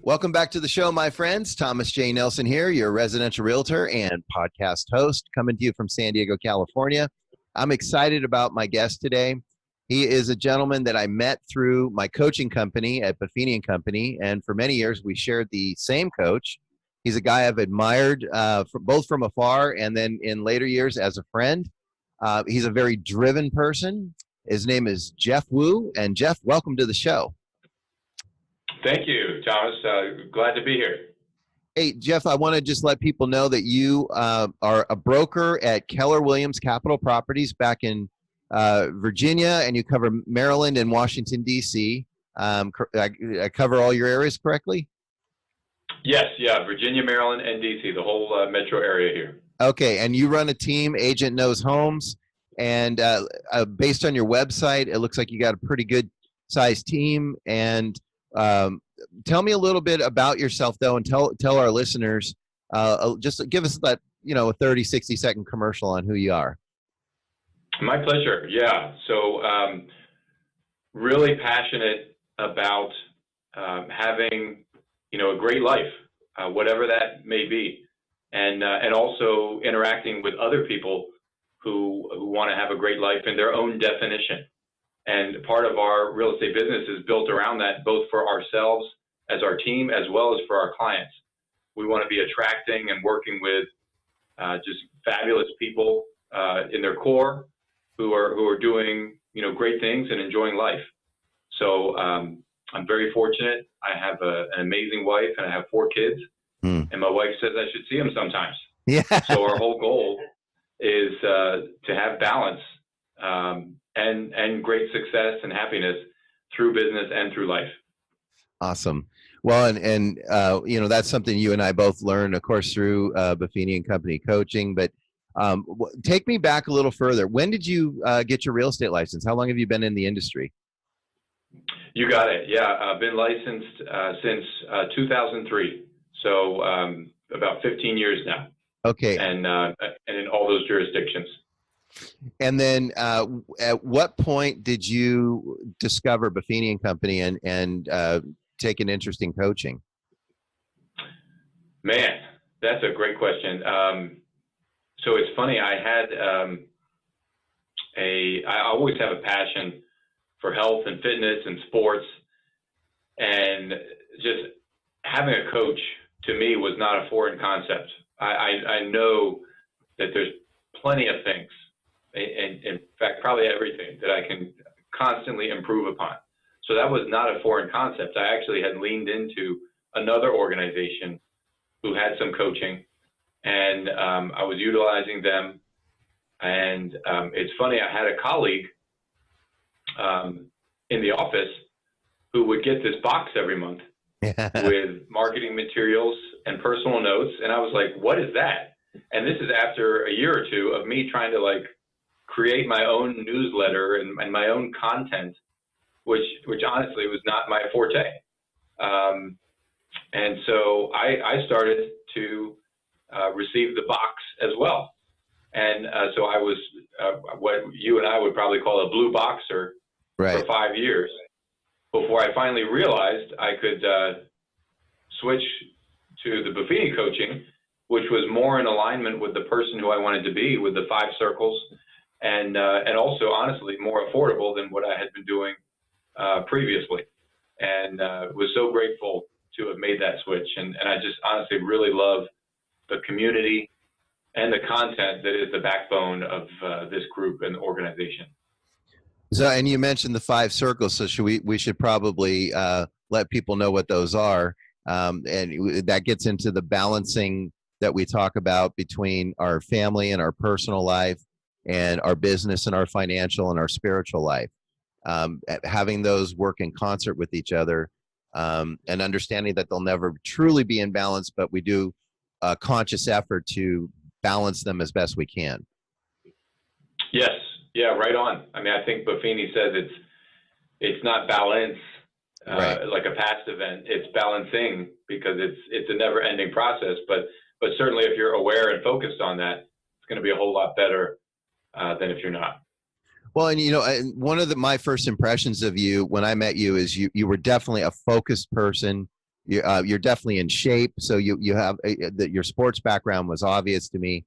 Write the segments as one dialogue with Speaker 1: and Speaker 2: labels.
Speaker 1: Welcome back to the show, my friends. Thomas J. Nelson here, your residential realtor and podcast host, coming to you from San Diego, California. I'm excited about my guest today. He is a gentleman that I met through my coaching company at Buffini & Company, and for many years we shared the same coach. He's a guy I've admired both from afar and then in later years as a friend. He's a very driven person. His name is Jeff Wu, and Jeff, welcome to the show.
Speaker 2: Thank you, Thomas. Glad to be here.
Speaker 1: Hey, Jeff, I want to just let people know that you are a broker at Keller Williams Capital Properties back in Virginia, and you cover Maryland and Washington, D.C. I cover all your areas correctly?
Speaker 2: Yes, yeah, Virginia, Maryland, and D.C., the whole metro area here. Okay,
Speaker 1: and you run a team, Agent Knows Homes, and based on your website, it looks like you got a pretty good sized team. And tell me a little bit about yourself, though, and tell our listeners, just give us that, a 30, 60-second commercial on who you are.
Speaker 2: My pleasure. Yeah. So really passionate about having, a great life, whatever that may be, and also interacting with other people who want to have a great life in their own definition. And part of our real estate business is built around that, both for ourselves as our team, as well as for our clients. We want to be attracting and working with just fabulous people in their core who are doing, great things and enjoying life. So I'm very fortunate. I have an amazing wife, and I have 4 kids. And my wife says I should see them sometimes.
Speaker 1: Yeah.
Speaker 2: So our whole goal is to have balance and great success and happiness through business and through life.
Speaker 1: Awesome. Well, and that's something you and I both learned, of course, through Buffini & Company coaching. But take me back a little further. When did you get your real estate license? How long have you been in the industry?
Speaker 2: You got it. Yeah, I've been licensed since 2003. So about 15 years now. Okay. And in all those jurisdictions.
Speaker 1: And then at what point did you discover Buffini & Company and take an interest in coaching?
Speaker 2: Man, that's a great question. So it's funny, I always have a passion for health and fitness and sports, and just having a coach to me was not a foreign concept. I know that there's plenty of things, in fact, probably everything that I can constantly improve upon. So that was not a foreign concept. I actually had leaned into another organization who had some coaching, and I was utilizing them. And it's funny, I had a colleague in the office who would get this box every month with marketing materials and personal notes. And I was like, what is that? And this is after a year or two of me trying to create my own newsletter and my own content, which honestly was not my forte. And so I started to receive the box as well. And so I was what you and I would probably call a blue boxer for 5 years before I finally realized I could switch to the Buffini coaching, which was more in alignment with the person who I wanted to be, with the 5 circles, and also honestly more affordable than what I had been doing previously. And was so grateful to have made that switch. And I just honestly really love the community and the content that is the backbone of this group and organization.
Speaker 1: So, and you mentioned the 5 circles, so we should probably let people know what those are. And that gets into the balancing that we talk about between our family and our personal life, and our business and our financial and our spiritual life. Having those work in concert with each other, and understanding that they'll never truly be in balance, but we do a conscious effort to balance them as best we can.
Speaker 2: Yes. Yeah, right on. I mean, I think Buffini says it's not balance like a past event. It's balancing, because it's a never-ending process. But certainly, if you're aware and focused on that, it's going to be a whole lot better than if you're not.
Speaker 1: Well, and one of my first impressions of you when I met you is you were definitely a focused person. you're definitely in shape. So you have that your sports background was obvious to me.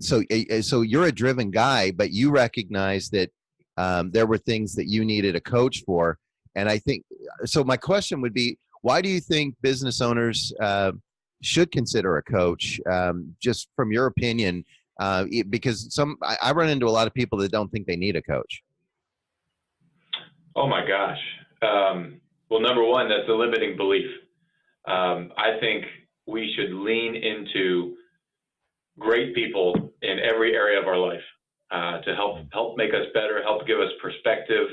Speaker 1: So you're a driven guy, but you recognize that there were things that you needed a coach for. And I think so. My question would be, why do you think business owners should consider a coach? Just from your opinion, because I run into a lot of people that don't think they need a coach.
Speaker 2: Oh my gosh. Well, number one, that's a limiting belief. I think we should lean into great people in every area of our life to help make us better, help give us perspective.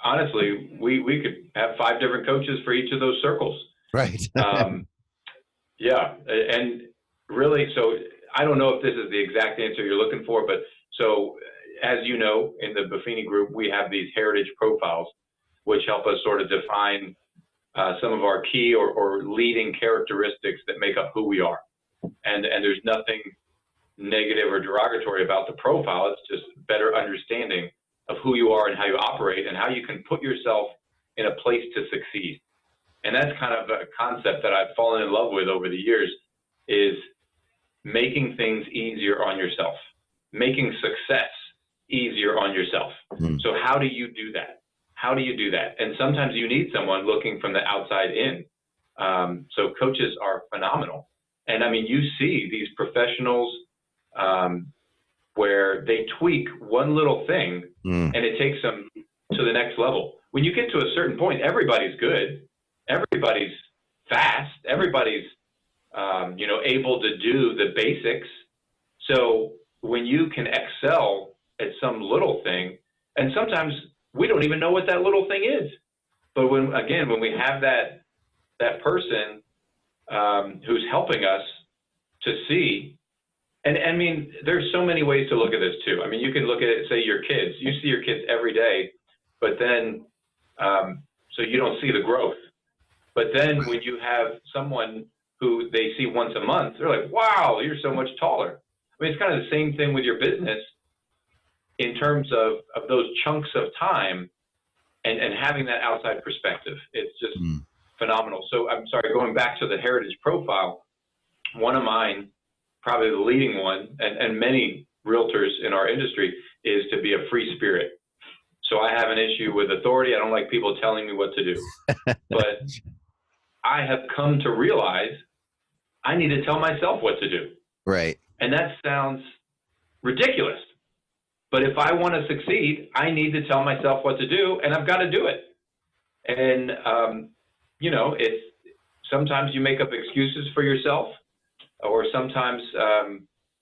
Speaker 2: Honestly, we could have 5 different coaches for each of those circles.
Speaker 1: Right.
Speaker 2: Yeah, and really, so I don't know if this is the exact answer you're looking for, but so as you know, in the Buffini Group, we have these heritage profiles, which help us sort of define some of our key or leading characteristics that make up who we are. And there's nothing negative or derogatory about the profile. It's just better understanding of who you are and how you operate and how you can put yourself in a place to succeed. And that's kind of a concept that I've fallen in love with over the years, is making things easier on yourself, making success easier on yourself. So how do you do that? How do you do that? And sometimes you need someone looking from the outside in. So coaches are phenomenal. And I mean, you see these professionals where they tweak one little thing and it takes them to the next level. When you get to a certain point, everybody's good. Everybody's fast. Everybody's, able to do the basics. So when you can excel at some little thing, and sometimes we don't even know what that little thing is. But when we have that person who's helping us to see, and I mean, there's so many ways to look at this too. I mean, you can look at it, say your kids, you see your kids every day, but then, so you don't see the growth. But then when you have someone who they see once a month, they're like, wow, you're so much taller. I mean, it's kind of the same thing with your business in terms of those chunks of time and having that outside perspective. It's just phenomenal. So I'm sorry, going back to the heritage profile, one of mine, probably the leading one, and many realtors in our industry, is to be a free spirit. So I have an issue with authority. I don't like people telling me what to do. But I have come to realize I need to tell myself what to do.
Speaker 1: Right. And
Speaker 2: that sounds ridiculous. But if I want to succeed, I need to tell myself what to do, and I've got to do it. And, it's sometimes you make up excuses for yourself, or sometimes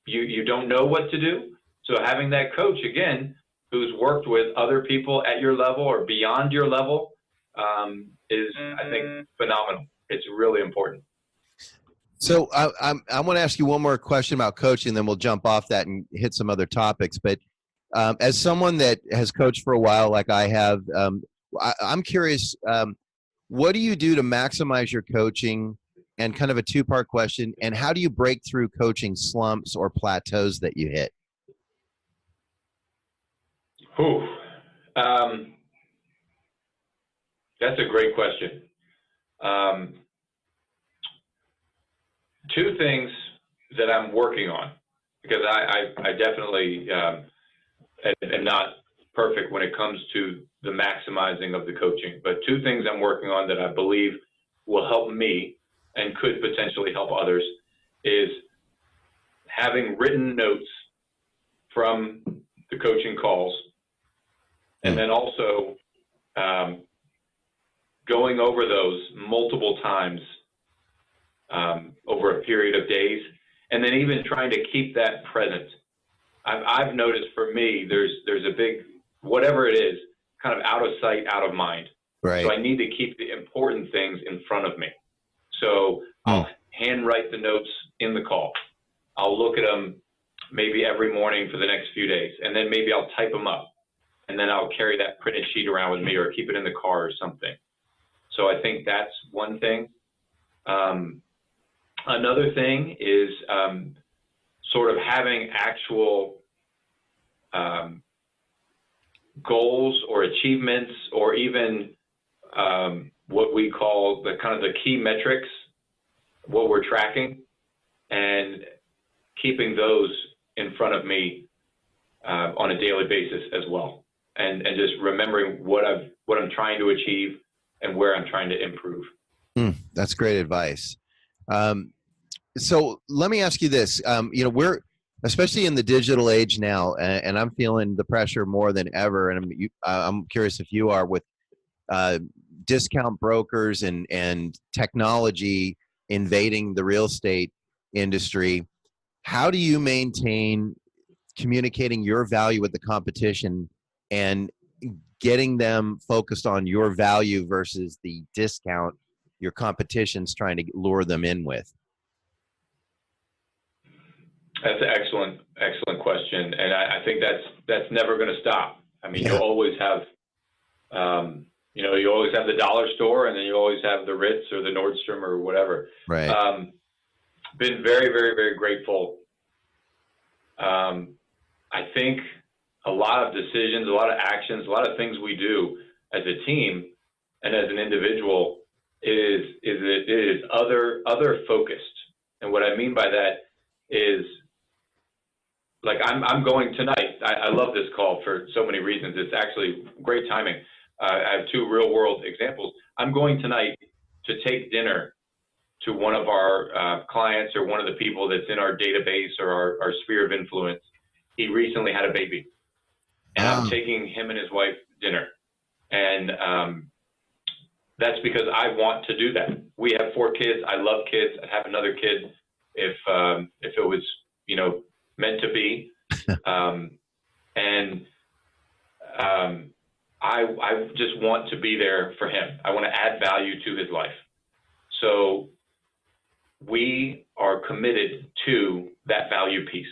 Speaker 2: you don't know what to do. So having that coach, again, who's worked with other people at your level or beyond your level is, I think, phenomenal. It's really important.
Speaker 1: So I want to ask you one more question about coaching, then we'll jump off that and hit some other topics. But as someone that has coached for a while, like I have, I'm curious, what do you do to maximize your coaching? And kind of a 2-part question. And how do you break through coaching slumps or plateaus that you hit?
Speaker 2: That's a great question. 2 things that I'm working on, because I definitely am not perfect when it comes to the maximizing of the coaching, but 2 things I'm working on that I believe will help me and could potentially help others is having written notes from the coaching calls, and then also going over those multiple times over a period of days, and then even trying to keep that present. I've noticed for me, there's a big, whatever it is, kind of out of sight, out of mind.
Speaker 1: Right.
Speaker 2: So I need to keep the important things in front of me. So I'll handwrite the notes in the call. I'll look at them maybe every morning for the next few days, and then maybe I'll type them up, and then I'll carry that printed sheet around with me or keep it in the car or something. So I think that's one thing. Another thing is sort of having actual goals or achievements, or even what we call the kind of the key metrics, what we're tracking, and keeping those in front of me on a daily basis as well, and just remembering what I'm trying to achieve and where I'm trying to improve.
Speaker 1: That's great advice. So let me ask you this. We're especially in the digital age now, and I'm feeling the pressure more than ever. And I'm curious if you are, with discount brokers and technology invading the real estate industry. How do you maintain communicating your value with the competition and getting them focused on your value versus the discount your competition's trying to lure them in with?
Speaker 2: That's an excellent question, and I think that's never going to stop. I mean, you'll always have, you always have the dollar store, and then you always have the Ritz or the Nordstrom or whatever.
Speaker 1: Right.
Speaker 2: Been very, very, very grateful. I think a lot of decisions, a lot of actions, a lot of things we do as a team and as an individual it is other focused. And what I mean by that is, like, I'm going tonight. I love this call for so many reasons. It's actually great timing. I have two real world examples. I'm going tonight to take dinner to one of our clients, or one of the people that's in our database or our sphere of influence. He recently had a baby, and I'm taking him and his wife dinner. And that's because I want to do that. We have 4 kids. I love kids. I'd have another kid if it was, meant to be. I just want to be there for him. I want to add value to his life. So we are committed to that value piece.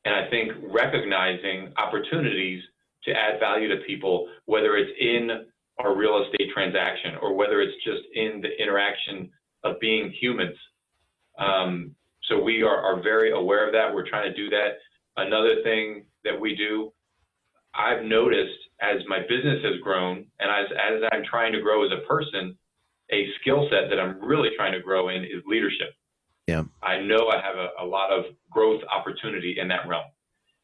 Speaker 2: And I think recognizing opportunities to add value to people, whether it's in our real estate transaction or whether it's just in the interaction of being humans. So we are very aware of that. We're trying to do that. Another thing that we do, I've noticed as my business has grown and as I'm trying to grow as a person, a skill set that I'm really trying to grow in is leadership.
Speaker 1: Yeah.
Speaker 2: I know I have a lot of growth opportunity in that realm.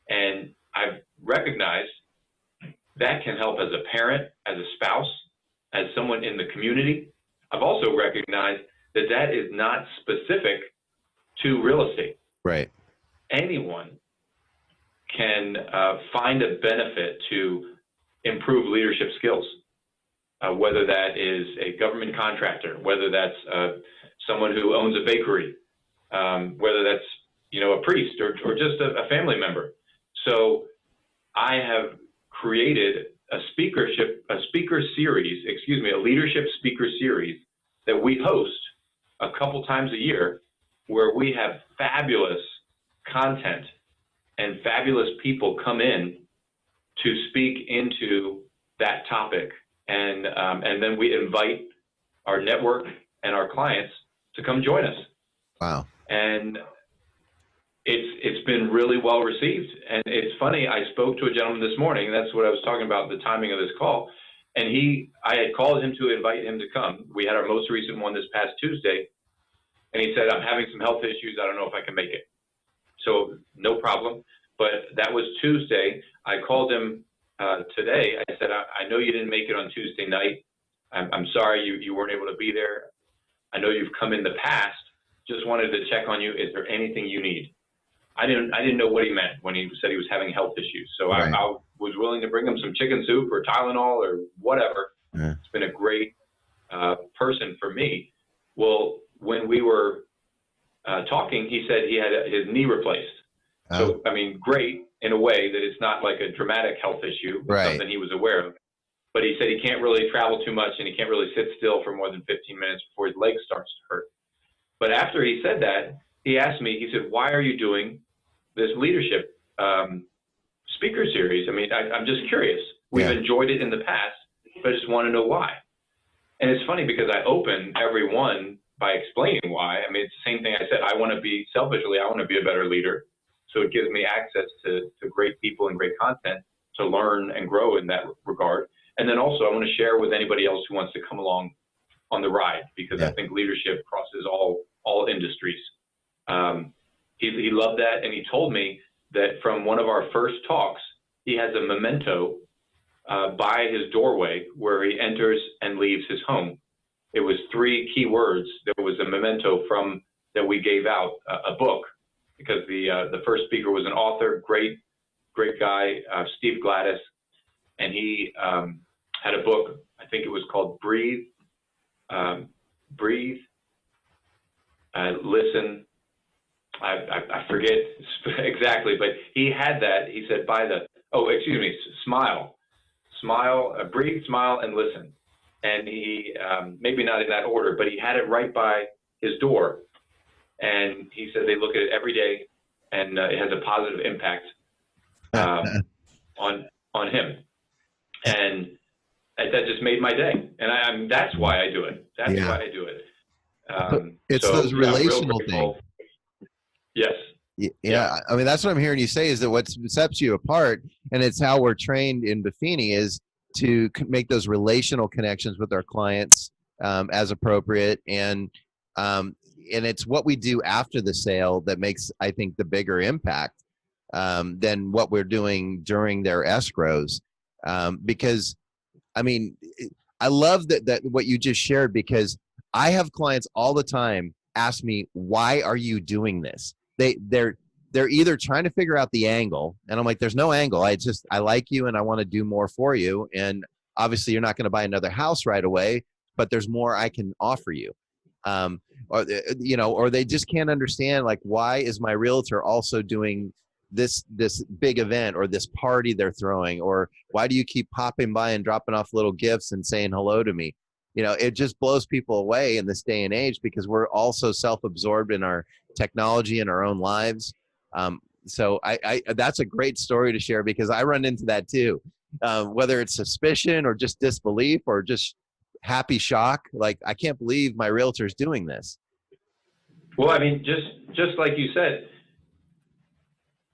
Speaker 2: And I've recognized that can help as a parent, as a spouse, as someone in the community. I've also recognized that that is not specific to real estate.
Speaker 1: Right.
Speaker 2: Anyone can find a benefit to improve leadership skills, whether that is a government contractor, whether that's someone who owns a bakery, whether that's a priest or just a family member. So I have created a leadership speaker series that we host a couple times a year, where we have fabulous content and fabulous people come in to speak into that topic. And then we invite our network and our clients to come join us. Wow. And it's been really well received. And it's funny, I spoke to a gentleman this morning, and that's what I was talking about, the timing of this call. And I had called him to invite him to come. We had our most recent one this past Tuesday. And he said, I'm having some health issues. I don't know if I can make it. So no problem. But that was Tuesday. I called him today. I said, I know you didn't make it on Tuesday night. I'm sorry you weren't able to be there. I know you've come in the past. Just wanted to check on you. Is there anything you need? I didn't know what he meant when he said he was having health issues. So right. I was willing to bring him some chicken soup or Tylenol or whatever. Yeah. It's been a great person for me. Well, when we were talking, he said he had his knee replaced. So, I mean, great in a way that it's not like a dramatic health issue, right. Something he was aware of. But he said he can't really travel too much and he can't really sit still for more than 15 minutes before his leg starts to hurt. But after he said that, he asked me, he said, why are you doing this leadership speaker series? I mean, I'm just curious. We've enjoyed it in the past, but I just want to know why. And it's funny because I open every one by explaining why. I mean, it's the same thing I said. I want to be, selfishly, I want to be a better leader. So it gives me access to great people and great content to learn and grow in that regard. And then also, I want to share with anybody else who wants to come along on the ride, because I think leadership crosses all industries. He loved that, and he told me that from one of our first talks, he has a memento by his doorway where he enters and leaves his home. It was 3 key words. There was a memento that we gave out, a book, because the first speaker was an author, great guy, Steve Gladys, and he had a book. I think it was called Breathe, Listen. I forget exactly, but he had that. He said, smile, breathe, smile, and listen. And he, maybe not in that order, but he had it right by his door. And he said they look at it every day, and it has a positive impact on him. And that just made my day. And that's why I do it. That's why I do it.
Speaker 1: It's those relational things.
Speaker 2: Yes.
Speaker 1: Yeah. I mean, that's what I'm hearing you say, is that what sets you apart, and it's how we're trained in Buffini, is to make those relational connections with our clients as appropriate. And it's what we do after the sale that makes, I think, the bigger impact than what we're doing during their escrows. Because, I mean, I love that what you just shared, because I have clients all the time ask me, why are you doing this? They're either trying to figure out the angle, and I'm like, there's no angle. I like you and I want to do more for you. And obviously you're not going to buy another house right away, but there's more I can offer you. Or they just can't understand, like, why is my realtor also doing this big event or this party they're throwing, or why do you keep popping by and dropping off little gifts and saying hello to me? It just blows people away in this day and age, because we're also self-absorbed in our technology and our own lives. So that's a great story to share, because I run into that too, whether it's suspicion or just disbelief or just happy shock. Like, I can't believe my realtor's doing this.
Speaker 2: Well, I mean, just like you said,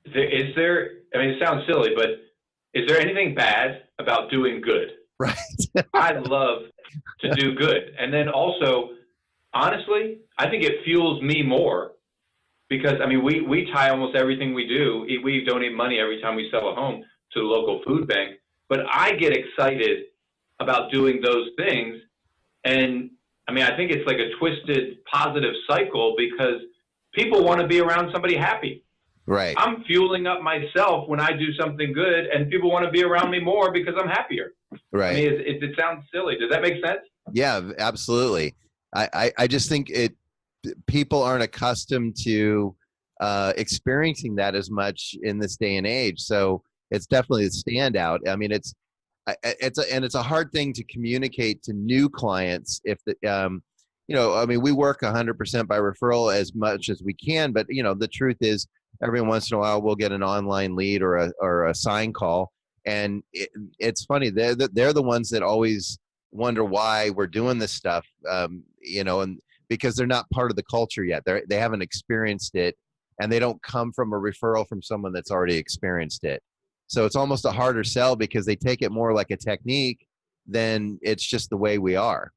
Speaker 2: it sounds silly, but is there anything bad about doing good?
Speaker 1: Right.
Speaker 2: I love to do good. And then also, honestly, I think it fuels me more, because, I mean, we tie almost everything we do. We donate money every time we sell a home to the local food bank. But I get excited about doing those things. And, I mean, I think it's like a twisted positive cycle, because people want to be around somebody happy.
Speaker 1: Right.
Speaker 2: I'm fueling up myself when I do something good, and people want to be around me more because I'm happier.
Speaker 1: Right.
Speaker 2: I mean, it sounds silly. Does that make sense?
Speaker 1: Yeah, absolutely. I just think people aren't accustomed to experiencing that as much in this day and age. So it's definitely a standout. I mean, it's a hard thing to communicate to new clients. If I mean, we work 100% by referral as much as we can, but the truth is, every once in a while we'll get an online lead or a sign call, and it's funny. They're the ones that always wonder why we're doing this stuff, and because they're not part of the culture yet. They haven't experienced it, and they don't come from a referral from someone that's already experienced it. So it's almost a harder sell, because they take it more like a technique than it's just the way we are.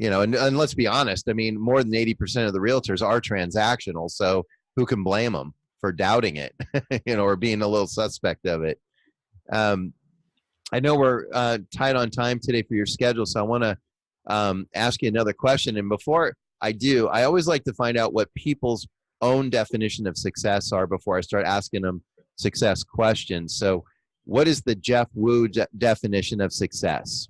Speaker 1: And let's be honest, I mean, more than 80% of the realtors are transactional. So who can blame them for doubting it, or being a little suspect of it? I know we're tight on time today for your schedule, so I want to ask you another question. And before I do, I always like to find out what people's own definition of success are before I start asking them success questions. So what is the Jeff Wu definition of success?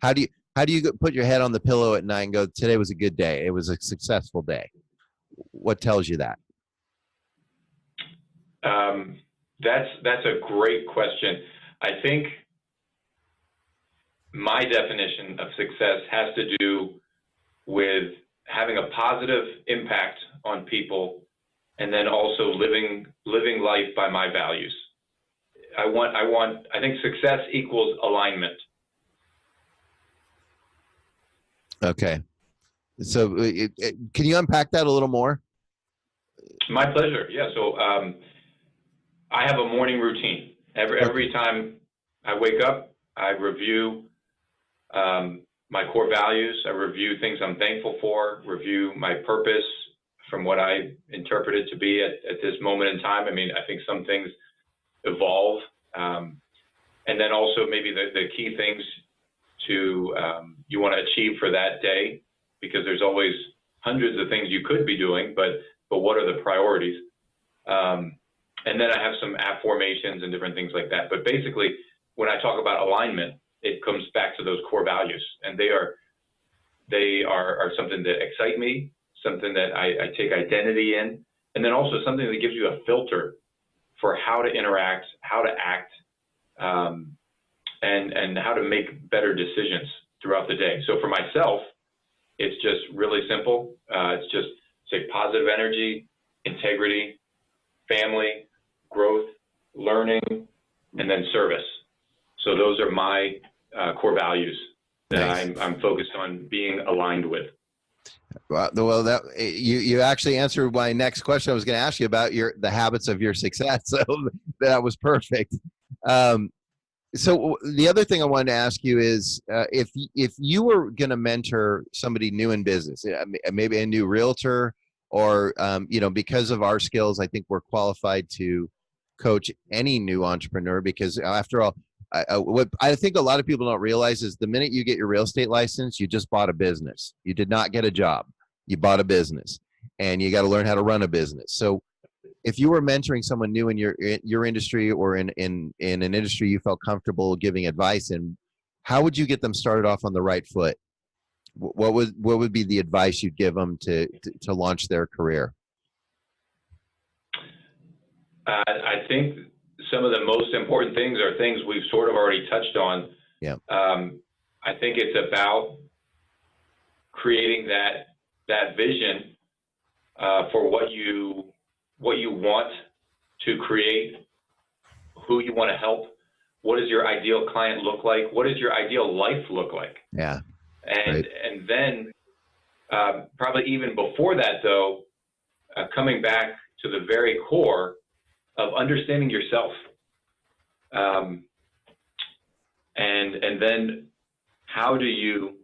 Speaker 1: How do you put your head on the pillow at night and go, today was a good day, it was a successful day? What tells you that?
Speaker 2: That's a great question. I think my definition of success has to do with having a positive impact on people, and then also living life by my values. I think success equals alignment.
Speaker 1: Okay. So can you unpack that a little more?
Speaker 2: My pleasure. Yeah. So I have a morning routine. Every time I wake up, I review my core values. I review things I'm thankful for, review my purpose from what I interpret it to be at this moment in time. I mean, I think some things evolve. And then also maybe the key things to you want to achieve for that day, because there's always hundreds of things you could be doing, but what are the priorities? And then I have some affirmations and different things like that. But basically, when I talk about alignment, it comes back to those core values, and they are something that excite me, something that I take identity in, and then also something that gives you a filter for how to interact, how to act, and how to make better decisions throughout the day. So for myself, it's just really simple. It's just say positive energy, integrity, family, growth, learning, and then service. So those are my core values that
Speaker 1: Nice.
Speaker 2: I'm focused on being aligned with.
Speaker 1: Well, that you actually answered my next question. I was going to ask you about the habits of your success. So that was perfect. So the other thing I wanted to ask you is if you were going to mentor somebody new in business, maybe a new realtor, or because of our skills, I think we're qualified to coach any new entrepreneur, because after all, what I think a lot of people don't realize is the minute you get your real estate license, you just bought a business. You did not get a job. You bought a business, and you got to learn how to run a business. So if you were mentoring someone new in your industry, or in an industry you felt comfortable giving advice in, how would you get them started off on the right foot? What would be the advice you'd give them to launch their career?
Speaker 2: I think some of the most important things are things we've sort of already touched on.
Speaker 1: Yeah.
Speaker 2: I think it's about creating that vision for what you want to create, who you want to help. What does your ideal client look like? What does your ideal life look like?
Speaker 1: Yeah.
Speaker 2: And
Speaker 1: Right.
Speaker 2: and then probably even before that, though, coming back to the very core of understanding yourself, and then how do you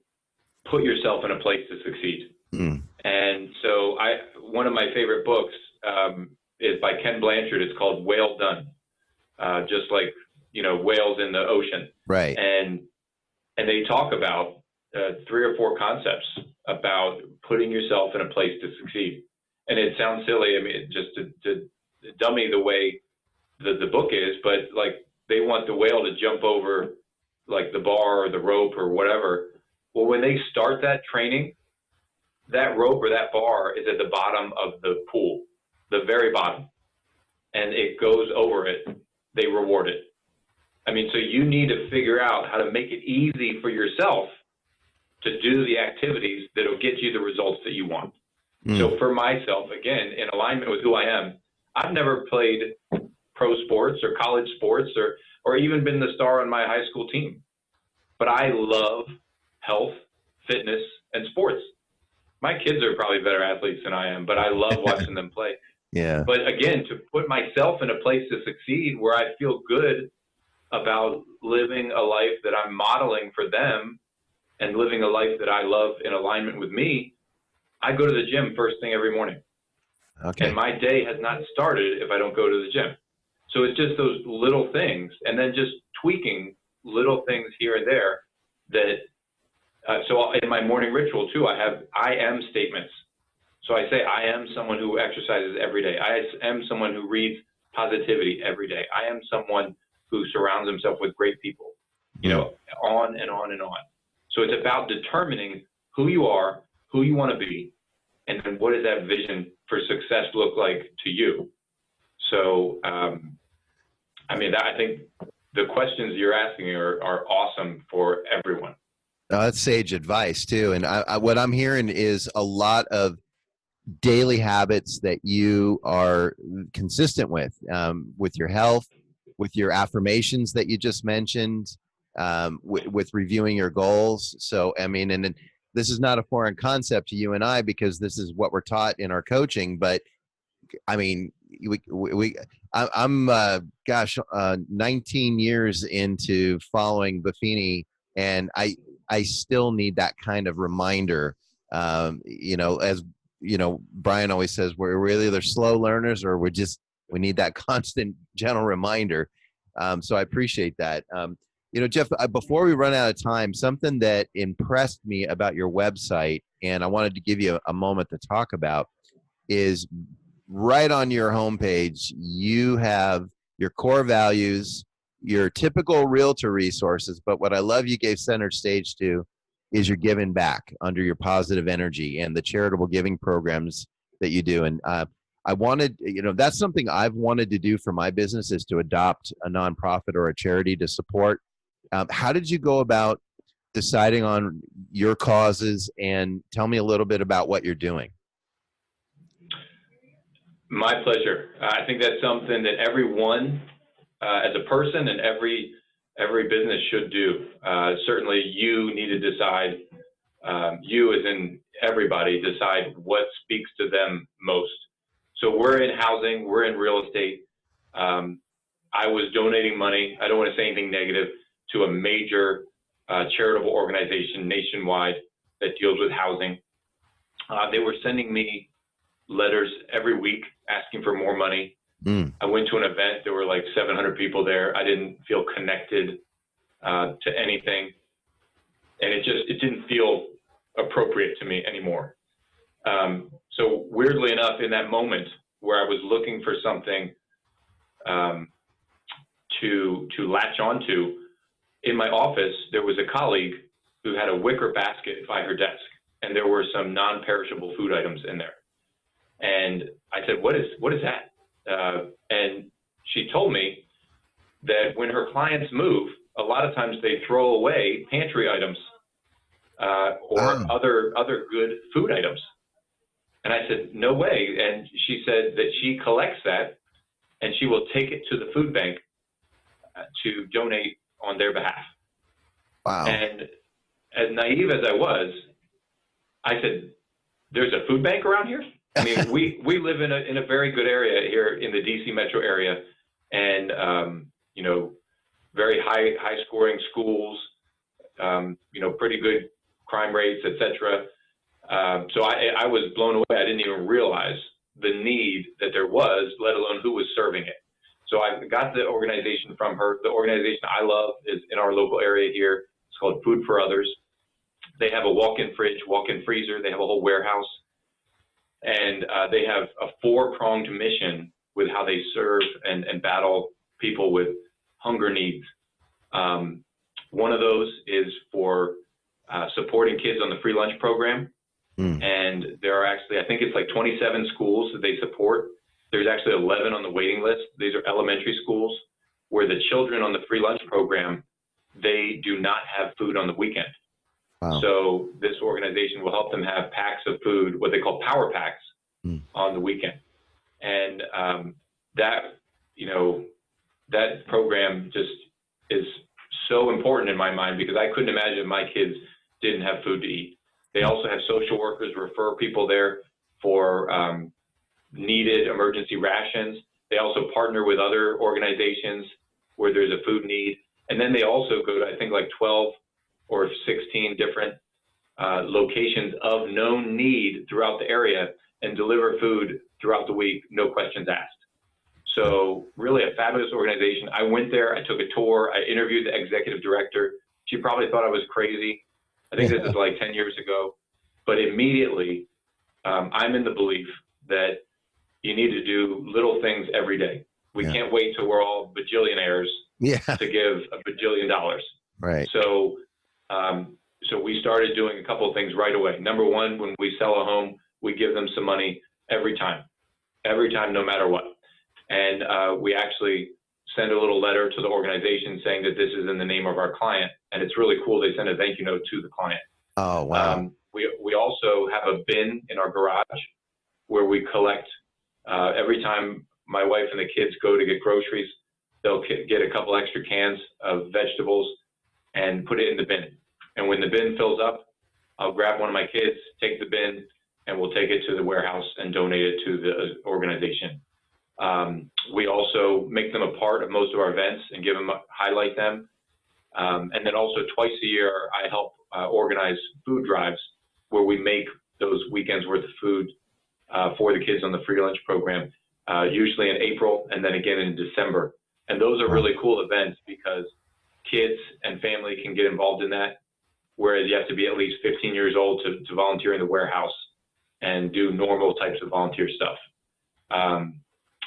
Speaker 2: put yourself in a place to succeed?
Speaker 1: Mm.
Speaker 2: And so one of my favorite books is by Ken Blanchard. It's called Whale Done, just like, whales in the ocean.
Speaker 1: Right.
Speaker 2: And they talk about 3 or 4 concepts about putting yourself in a place to succeed. And it sounds silly, I mean, just to dummy the way the book is, but like they want the whale to jump over like the bar or the rope or whatever. Well, when they start that training, that rope or that bar is at the bottom of the pool, the very bottom, and it goes over it. They reward it. I mean, so you need to figure out how to make it easy for yourself to do the activities that will get you the results that you want.
Speaker 1: Mm.
Speaker 2: So for myself, again, in alignment with who I am, I've never played pro sports or college sports or even been the star on my high school team. But I love health, fitness, and sports. My kids are probably better athletes than I am, but I love watching them play.
Speaker 1: Yeah.
Speaker 2: But again, to put myself in a place to succeed where I feel good about living a life that I'm modeling for them and living a life that I love in alignment with me, I go to the gym first thing every morning.
Speaker 1: Okay.
Speaker 2: And my day has not started if I don't go to the gym. So it's just those little things, and then just tweaking little things here and there that, so in my morning ritual too, I have I am statements. So I say, I am someone who exercises every day. I am someone who reads positivity every day. I am someone who surrounds himself with great people, on and on and on. So it's about determining who you are, who you want to be, and then what does that vision for success look like to you? So, I mean, I think the questions you're asking are awesome for everyone.
Speaker 1: That's sage advice too. And what I'm hearing is a lot of daily habits that you are consistent with your health, with your affirmations that you just mentioned, with reviewing your goals. So, I mean, and this is not a foreign concept to you and I, because this is what we're taught in our coaching, but I mean, I'm gosh, 19 years into following Buffini, and I still need that kind of reminder. As you know, Brian always says, we're either slow learners or we need that constant, gentle reminder. So I appreciate that. Jeff, before we run out of time, something that impressed me about your website, and I wanted to give you a moment to talk about, is right on your homepage, you have your core values, your typical realtor resources, but what I love you gave center stage to is your giving back under your positive energy and the charitable giving programs that you do. And I wanted, that's something I've wanted to do for my business, is to adopt a nonprofit or a charity to support. How did you go about deciding on your causes, and tell me a little bit about what you're doing?
Speaker 2: My pleasure. I think that's something that everyone, as a person, and every business should do. Certainly, you need to decide. You, as in everybody, decide what speaks to them most. So we're in housing. We're in real estate. I was donating money. I don't want to say anything negative, to a major charitable organization nationwide that deals with housing. They were sending me letters every week asking for more money. I went to an event. There were like 700 people there. I didn't feel connected to anything, and it didn't feel appropriate to me anymore. So weirdly enough, in that moment where I was looking for something to latch onto, in my office there was a colleague who had a wicker basket by her desk, and there were some non-perishable food items in there. And I said, what is that? And she told me that when her clients move, a lot of times they throw away pantry items or other good food items. And I said, no way. And she said that she collects that and she will take it to the food bank to donate on their behalf.
Speaker 1: Wow.
Speaker 2: And as naive as I was, I said, there's a food bank around here? I mean, we live in a very good area here in the DC metro area, and very high scoring schools, pretty good crime rates, etc. So I was blown away. I didn't even realize the need that there was, let alone who was serving it. So I got the organization from her. The organization I love is in our local area here. It's called Food for Others. They have a walk-in fridge, walk-in freezer. They have a whole warehouse. And they have a 4-pronged mission with how they serve and battle people with hunger needs. One of those is for supporting kids on the free lunch program. And there are actually, I think it's like 27 schools that they support. There's actually 11 on the waiting list. These are elementary schools where the children on the free lunch program, they do not have food on the weekend. Wow. So this organization will help them have packs of food, what they call power packs, on the weekend. And that program just is so important in my mind, because I couldn't imagine my kids didn't have food to eat. They also have social workers refer people there for needed emergency rations. They also partner with other organizations where there's a food need. And then they also go to, I think, like 12 or 16 different locations of known need throughout the area and deliver food throughout the week, no questions asked. So really a fabulous organization. I went there, I took a tour, I interviewed the executive director. She probably thought I was crazy. I think this is like 10 years ago. But immediately, I'm in the belief that you need to do little things every day. We can't wait till we're all bajillionaires to give $1 bajillion.
Speaker 1: Right.
Speaker 2: So we started doing a couple of things right away. Number one, when we sell a home, we give them some money every time, no matter what. And we actually send a little letter to the organization saying that this is in the name of our client. And it's really cool. They send a thank you note to the client.
Speaker 1: Oh, wow.
Speaker 2: We also have a bin in our garage where we collect every time my wife and the kids go to get groceries, they'll get a couple extra cans of vegetables and put it in the bin. And when the bin fills up, I'll grab one of my kids, take the bin, and we'll take it to the warehouse and donate it to the organization. We also make them a part of most of our events and highlight them. And then also twice a year, I help organize food drives where we make those weekends worth of food for the kids on the free lunch program, usually in April and then again in December. And those are really cool events because kids and family can get involved in that, whereas you have to be at least 15 years old to volunteer in the warehouse and do normal types of volunteer stuff.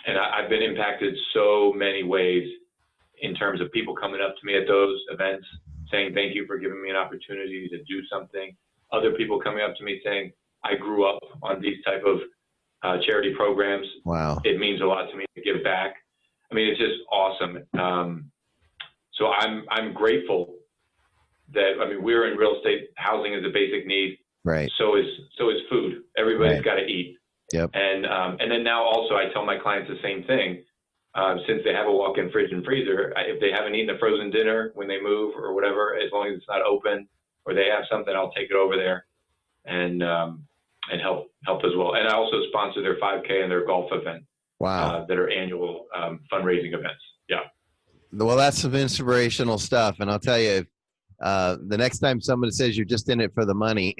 Speaker 2: And I've been impacted so many ways in terms of people coming up to me at those events saying, thank you for giving me an opportunity to do something. Other people coming up to me saying, I grew up on these type of charity programs.
Speaker 1: Wow.
Speaker 2: It means a lot to me to give back. I mean, it's just awesome. So I'm grateful that, I mean, we're in real estate. Housing is a basic need.
Speaker 1: Right.
Speaker 2: So is food. Everybody's got to eat.
Speaker 1: Yep.
Speaker 2: And then now also I tell my clients the same thing. Since they have a walk-in fridge and freezer, if they haven't eaten a frozen dinner when they move or whatever, as long as it's not open or they have something, I'll take it over there and help as well. And I also sponsor their 5K and their golf event.
Speaker 1: Wow.
Speaker 2: That are annual fundraising events. Yeah.
Speaker 1: Well, that's some inspirational stuff. And I'll tell you, the next time someone says you're just in it for the money,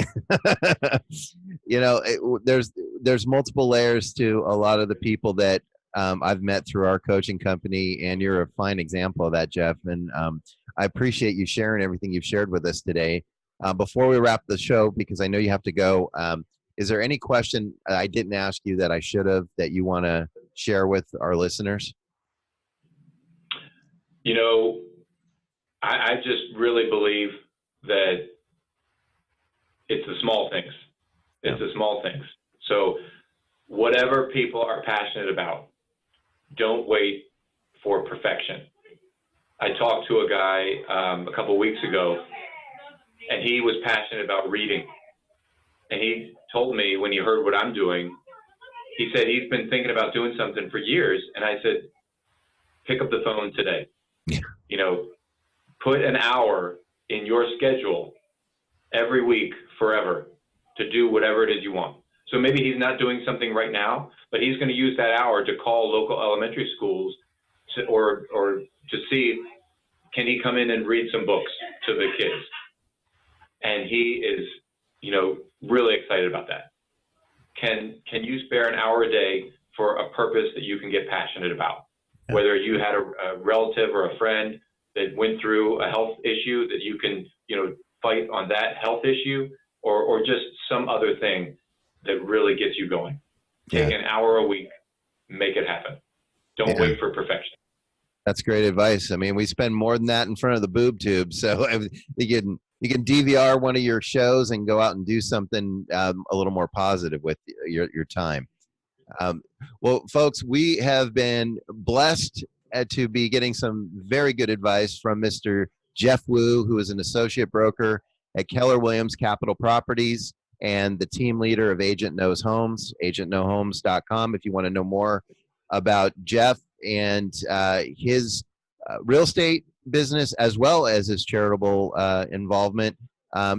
Speaker 1: you know, there's multiple layers to a lot of the people that I've met through our coaching company, and you're a fine example of that, Jeff. And I appreciate you sharing everything you've shared with us today. Before we wrap the show, because I know you have to go, is there any question I didn't ask you that I should have that you want to share with our listeners?
Speaker 2: You know, I just really believe that it's the small things. It's the small things. So whatever people are passionate about, don't wait for perfection. I talked to a guy a couple weeks ago, and he was passionate about reading. And he told me when he heard what I'm doing, he said he's been thinking about doing something for years. And I said, pick up the phone today.
Speaker 1: Yeah.
Speaker 2: You know, put an hour in your schedule every week forever to do whatever it is you want. So maybe he's not doing something right now, but he's going to use that hour to call local elementary schools or to see, can he come in and read some books to the kids? And he is, you know, really excited about that. Can you spare an hour a day for a purpose that you can get passionate about? Yeah. Whether you had a relative or a friend that went through a health issue that you can, you know, fight on that health issue, or just some other thing that really gets you going. Take an hour a week, make it happen. Don't wait for perfection.
Speaker 1: That's great advice. I mean, we spend more than that in front of the boob tube. So you can DVR one of your shows and go out and do something a little more positive with your time. Well, folks, we have been blessed to be getting some very good advice from Mr. Jeff Wu, who is an associate broker at Keller Williams Capital Properties and the team leader of Agent Knows Homes, agentknowhomes.com, if you want to know more about Jeff and his real estate business as well as his charitable involvement.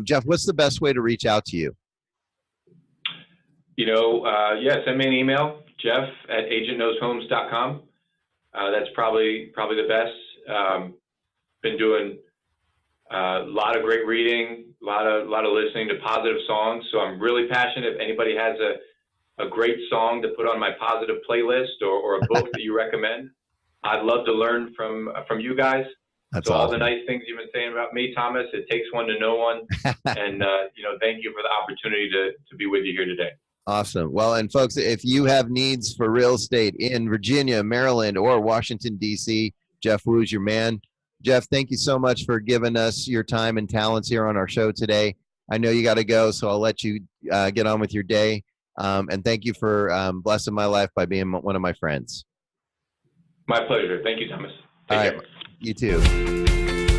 Speaker 1: Jeff, what's the best way to reach out to you?
Speaker 2: You know, send me an email, jeff@agentknowshomes.com. That's probably the best. Been doing a lot of great reading, a lot of listening to positive songs. So I'm really passionate. If anybody has a great song to put on my positive playlist or a book that you recommend, I'd love to learn from you guys.
Speaker 1: That's
Speaker 2: so
Speaker 1: awesome.
Speaker 2: All the nice things you've been saying about me, Thomas, it takes one to know one. And, you know, thank you for the opportunity to be with you here today.
Speaker 1: Awesome. Well, and folks, if you have needs for real estate in Virginia, Maryland, or Washington, D.C., Jeff Wu's your man. Jeff, thank you so much for giving us your time and talents here on our show today. I know you got to go, so I'll let you get on with your day. And thank you for blessing my life by being one of my friends.
Speaker 2: My pleasure. Thank you, Thomas.
Speaker 1: Take care. You too.